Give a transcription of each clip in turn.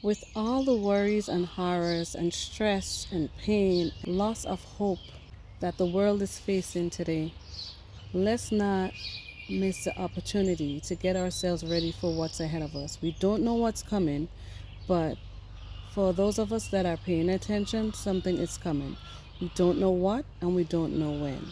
With all the worries and horrors and stress and pain, loss of hope that the world is facing today, let's not miss the opportunity to get ourselves ready for what's ahead of us. We don't know what's coming, but for those of us that are paying attention, something is coming. We don't know what and we don't know when.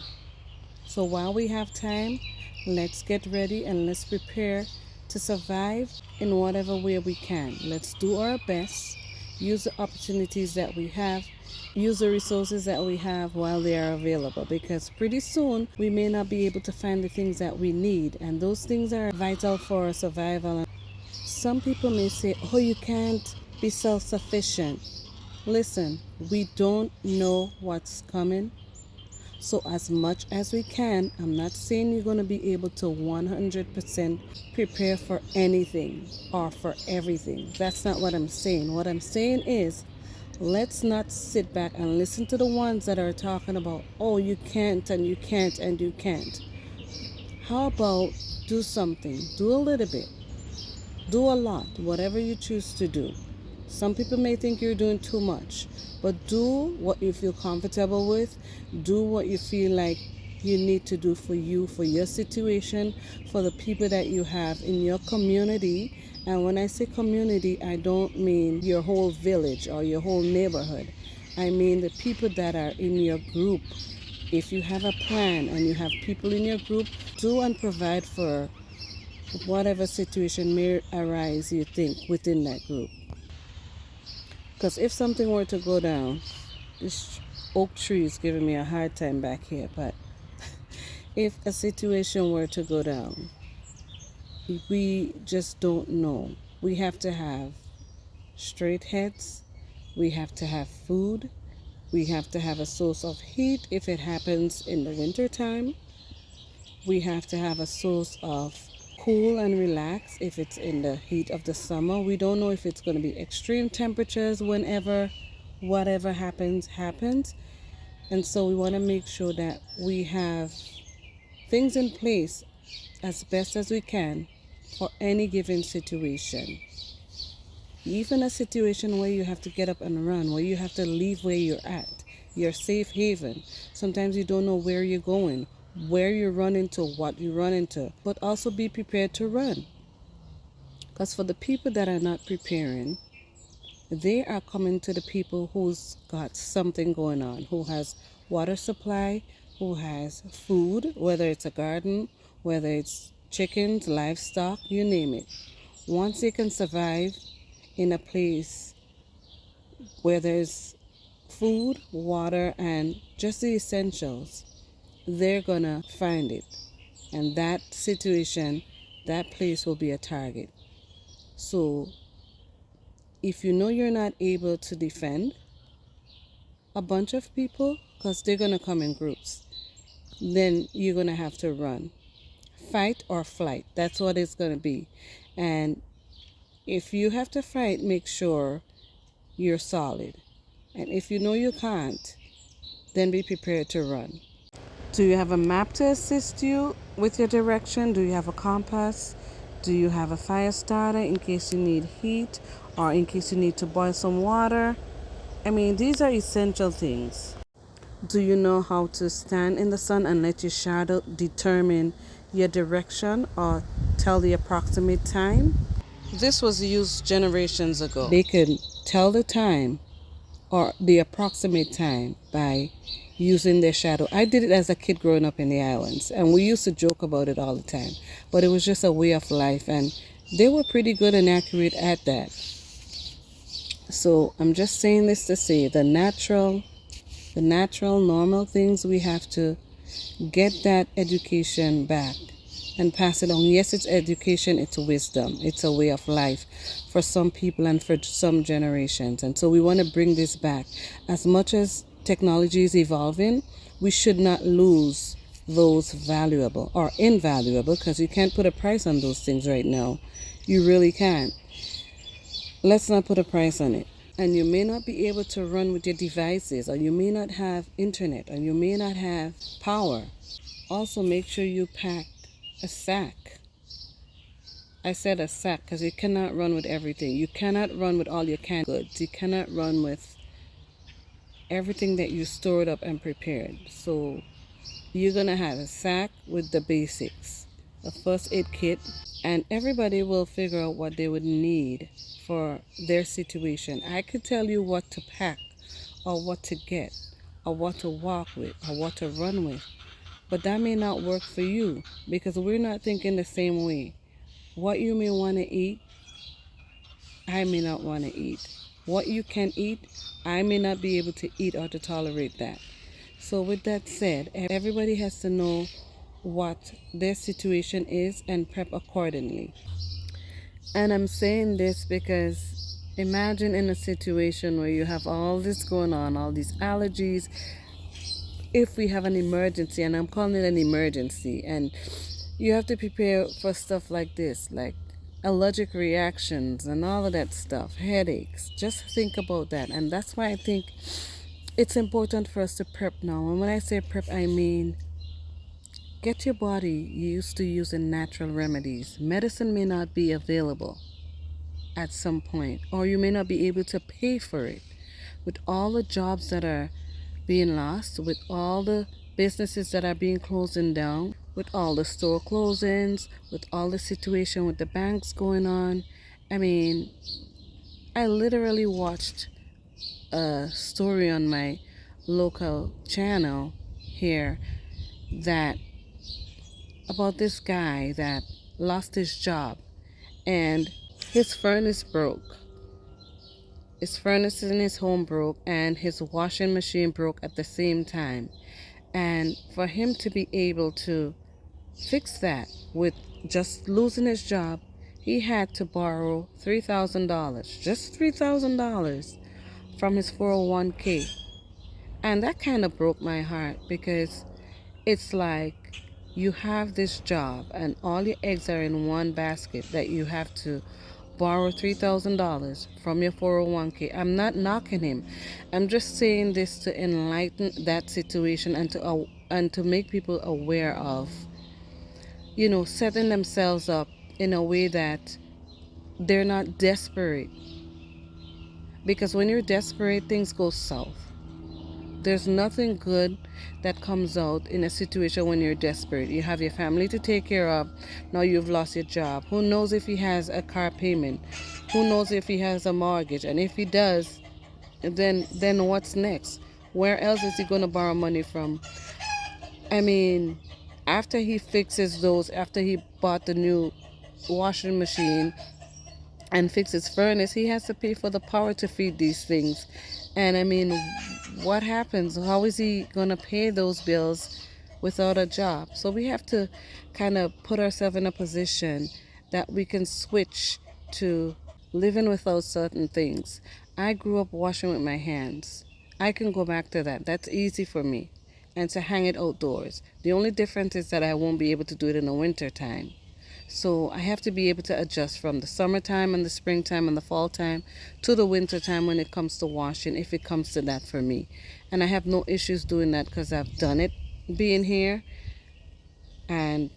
So while we have time, let's get ready and let's prepare to survive in whatever way we can. Let's do our best, use the opportunities that we have, use the resources that we have while they are available, because pretty soon we may not be able to find the things that we need, and those things are vital for our survival. Some people may say, oh, you can't be self-sufficient. Listen, we don't know what's coming. So as much as we can, I'm not saying you're going to be able to 100% prepare for anything or for everything. That's not what I'm saying. What I'm saying is, let's not sit back and listen to the ones that are talking about, oh, you can't and you can't and you can't. How about do something? Do a little bit. Do a lot, whatever you choose to do. Some people may think you're doing too much, but do what you feel comfortable with. Do what you feel like you need to do for you, for your situation, for the people that you have in your community. And when I say community, I don't mean your whole village or your whole neighborhood. I mean the people that are in your group. If you have a plan and you have people in your group, do and provide for whatever situation may arise, you think, within that group. Because if something were to go down, this oak tree is giving me a hard time back here, but if a situation were to go down, we just don't know. We have to have straight heads, we have to have food, we have to have a source of heat if it happens in the winter time, we have to have a source of cool and relax if it's in the heat of the summer. We don't know if it's going to be extreme temperatures whenever whatever happens. And so we want to make sure that we have things in place as best as we can for any given situation. Even a situation where you have to get up and run, where you have to leave where you're at, your safe haven. Sometimes you don't know where you're going, where you run into, what you run into, but also be prepared to run. Because for the people that are not preparing, they are coming to the people who's got something going on, who has water supply, who has food, whether it's a garden, whether it's chickens, livestock, you name it. Once they can survive in a place where there's food, water, and just the essentials, they're gonna find it. And that situation, that place will be a target. So if you know you're not able to defend a bunch of people, because they're gonna come in groups, then you're gonna have to run. Fight or flight. That's what it's gonna be. And if you have to fight, make sure you're solid. And if you know you can't, then be prepared to run. Do you have a map to assist you with your direction? Do you have a compass? Do you have a fire starter in case you need heat or in case you need to boil some water? I mean, these are essential things. Do you know how to stand in the sun and let your shadow determine your direction or tell the approximate time? This was used generations ago. They could tell the time or the approximate time by using their shadow. I did it as a kid growing up in the islands, and we used to joke about it all the time. But it was just a way of life, and they were pretty good and accurate at that. So I'm just saying this to say the natural, normal things, we have to get that education back and pass it on. Yes, it's education, it's wisdom, it's a way of life for some people and for some generations. And so we want to bring this back. As much as technology is evolving, we should not lose those valuable or invaluable, because you can't put a price on those things right now. You really can't. Let's not put a price on it. And you may not be able to run with your devices, or you may not have internet, or you may not have power. Also, make sure you pack a I said a sack because you cannot run with everything. You cannot run with all your canned goods. You cannot run with everything that you stored up and prepared. So you're going to have a sack with the basics, a first aid kit, and everybody will figure out what they would need for their situation. I could tell you what to pack or what to get or what to walk with or what to run with, but that may not work for you because we're not thinking the same way. What you may want to eat, I may not want to eat. What you can eat, I may not be able to eat or to tolerate that. So, with that said, everybody has to know what their situation is and prep accordingly. And I'm saying this because imagine in a situation where you have all this going on, all these allergies. If we have an emergency, and I'm calling it an emergency, and you have to prepare for stuff like this, like allergic reactions and all of that stuff, headaches. Just think about that. And that's why I think it's important for us to prep now. And when I say prep, I mean get your body used to using natural remedies. Medicine may not be available at some point, or you may not be able to pay for it. With all the jobs that are being lost, with all the businesses that are being closing down, with all the store closings, with all the situation with the banks going on. I mean, I literally watched a story on my local channel here that about this guy that lost his job and his furnace broke. His furnace in his home broke and his washing machine broke at the same time. And for him to be able to fix that with just losing his job, he had to borrow $3,000, just $3,000 from his 401k. And that kind of broke my heart because it's like you have this job and all your eggs are in one basket that you have to borrow $3,000 from your 401k. I'm not knocking him. I'm just saying this to enlighten that situation and to make people aware of, setting themselves up in a way that they're not desperate. Because when you're desperate, things go south. There's nothing good that comes out in a situation when you're desperate. You have your family to take care of. Now you've lost your job. Who knows if he has a car payment? Who knows if he has a mortgage? And if he does, then what's next? Where else is he going to borrow money from? I mean, after he fixes those, after he bought the new washing machine and fixes furnace, he has to pay for the power to feed these things. And I mean, what happens? How is he going to pay those bills without a job? So we have to kind of put ourselves in a position that we can switch to living without certain things. I grew up washing with my hands. I can go back to that. That's easy for me. And to hang it outdoors. The only difference is that I won't be able to do it in the winter time. So I have to be able to adjust from the summertime and the springtime and the fall time to the winter time when it comes to washing, if it comes to that for me. And I have no issues doing that because I've done it being here. And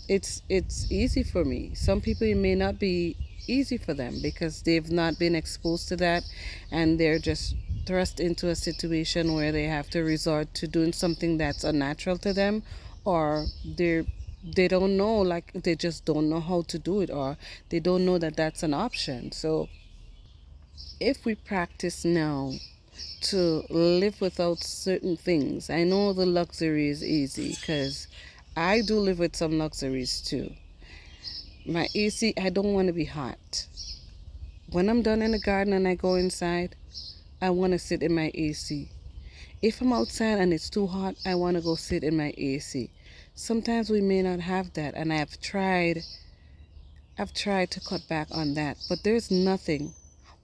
it's easy for me. Some people, it may not be easy for them because they've not been exposed to that and they're just thrust into a situation where they have to resort to doing something that's unnatural to them, or they don't know, like they just don't know how to do it, or they don't know that that's an option. So if we practice now to live without certain things, I know the luxury is easy because I do live with some luxuries too. My AC, I don't want to be hot. When I'm done in the garden and I go inside, I want to sit in my AC. If I'm outside and it's too hot, I want to go sit in my AC. Sometimes we may not have that, and I've tried to cut back on that, but there's nothing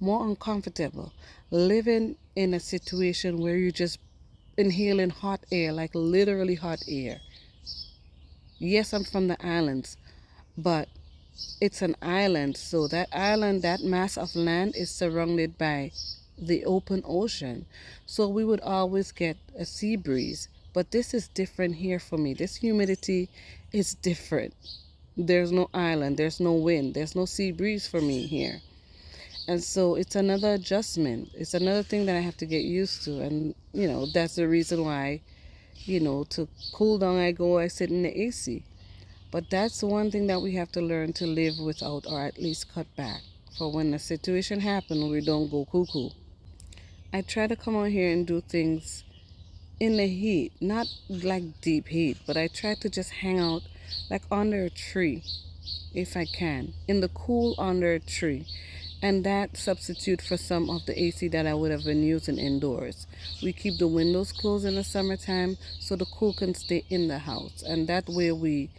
more uncomfortable living in a situation where you're just inhaling hot air, like literally hot air. Yes, I'm from the islands, but it's an island, so that island, that mass of land is surrounded by the open ocean. So we would always get a sea breeze. But this is different here for me. This humidity is different. There's no island, there's no wind, there's no sea breeze for me here. And so it's another adjustment. It's another thing that I have to get used to. And, that's the reason why, to cool down, I sit in the AC. But that's one thing that we have to learn to live without, or at least cut back. For when the situation happens, we don't go cuckoo. I try to come out here and do things in the heat, not like deep heat, but I try to just hang out like under a tree if I can, in the cool under a tree. And that substitute for some of the AC that I would have been using indoors. We keep the windows closed in the summertime so the cool can stay in the house. And that way we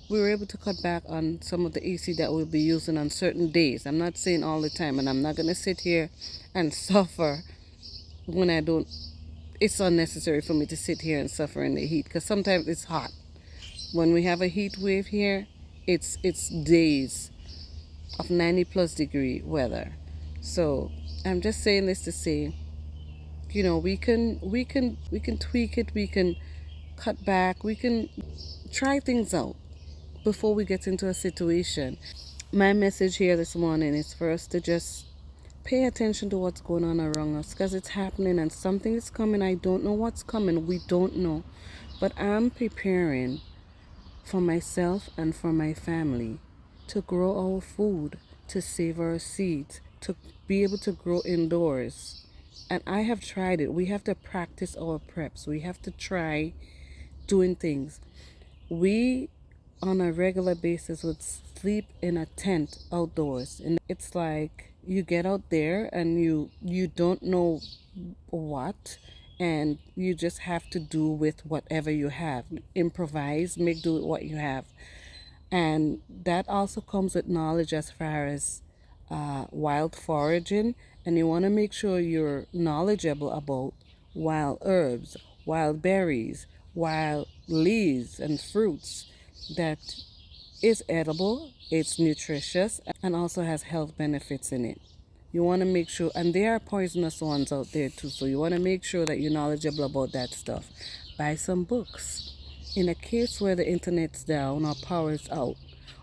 were able to cut back on some of the AC that we'll be using on certain days. I'm not saying all the time, and I'm not going to sit here and suffer when I don't. It's unnecessary for me to sit here and suffer in the heat because sometimes it's hot. When we have a heat wave here, it's days of 90 plus degree weather. So I'm just saying this to say, we can tweak it, we can cut back, we can try things out before we get into a situation. My message here this morning is for us to just pay attention to what's going on around us because it's happening and something is coming. I don't know what's coming. We don't know. But I'm preparing for myself and for my family to grow our food, to save our seeds, to be able to grow indoors. And I have tried it. We have to practice our preps. We have to try doing things. We, on a regular basis, would sleep in a tent outdoors. And it's like you get out there and you don't know what, and you just have to do with whatever you have. Improvise, make do with what you have. And that also comes with knowledge as far as wild foraging. And you want to make sure you're knowledgeable about wild herbs, wild berries, wild leaves, and fruits that is edible, it's nutritious, and also has health benefits in it. You want to make sure, and there are poisonous ones out there too, so you want to make sure that you're knowledgeable about that stuff. Buy some books. In a case where the internet's down or power is out,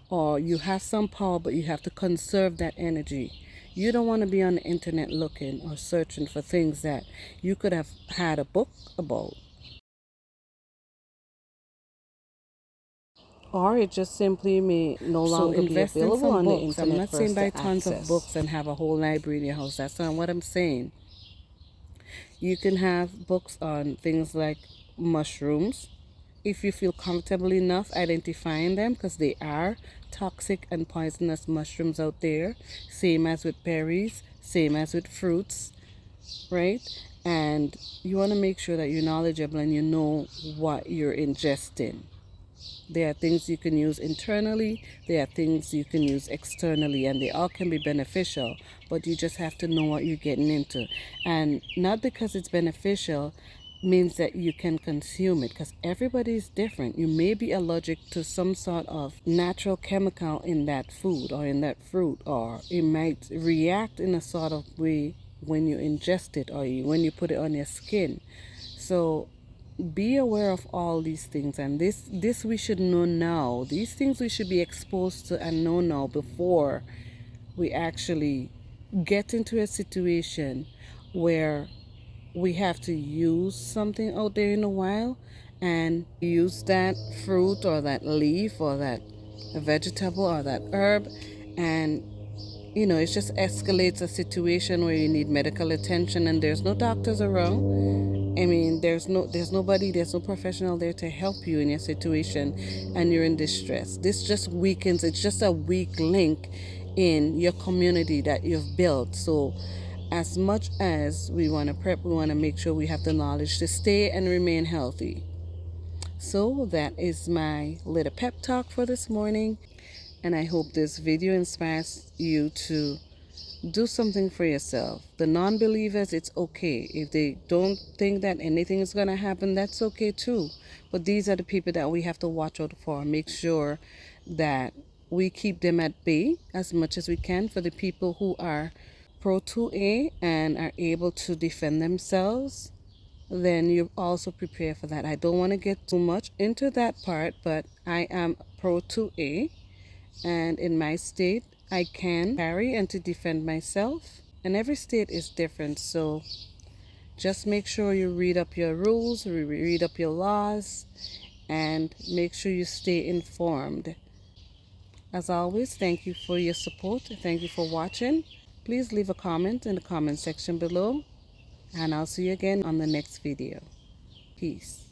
or you have some power but you have to conserve that energy, you don't want to be on the internet looking or searching for things that you could have had a book about. Or it just simply may no longer be available on the internet. I'm not saying buy tons of books and have a whole library in your house. That's not what I'm saying. You can have books on things like mushrooms, if you feel comfortable enough identifying them, because they are toxic and poisonous mushrooms out there. Same as with berries, same as with fruits, right? And you want to make sure that you're knowledgeable and you know what you're ingesting. There are things you can use internally, there are things you can use externally, and they all can be beneficial, but you just have to know what you're getting into. And not because it's beneficial means that you can consume it, because everybody is different. You may be allergic to some sort of natural chemical in that food or in that fruit, or it might react in a sort of way when you ingest it or when you put it on your skin. So be aware of all these things, and this we should know now. These things we should be exposed to and know now before we actually get into a situation where we have to use something out there in a while and use that fruit or that leaf or that vegetable or that herb, and it just escalates a situation where you need medical attention and there's no doctors around. I mean, there's nobody, there's no professional there to help you in your situation, and you're in distress. This just weakens, it's just a weak link in your community that you've built. So as much as we want to prep, we want to make sure we have the knowledge to stay and remain healthy. So that is my little pep talk for this morning, and I hope this video inspires you to do something for yourself. The non-believers, it's okay. If they don't think that anything is going to happen, that's okay too. But these are the people that we have to watch out for. Make sure that we keep them at bay as much as we can. For the people who are pro 2A and are able to defend themselves, then you also prepare for that. I don't want to get too much into that part, but I am Pro 2A, and in my state I can carry and to defend myself, and every state is different, so just make sure you read up your rules, read up your laws, and make sure you stay informed. As always, thank you for your support. Thank you for watching. Please leave a comment in the comment section below, and I'll see you again on the next video. Peace.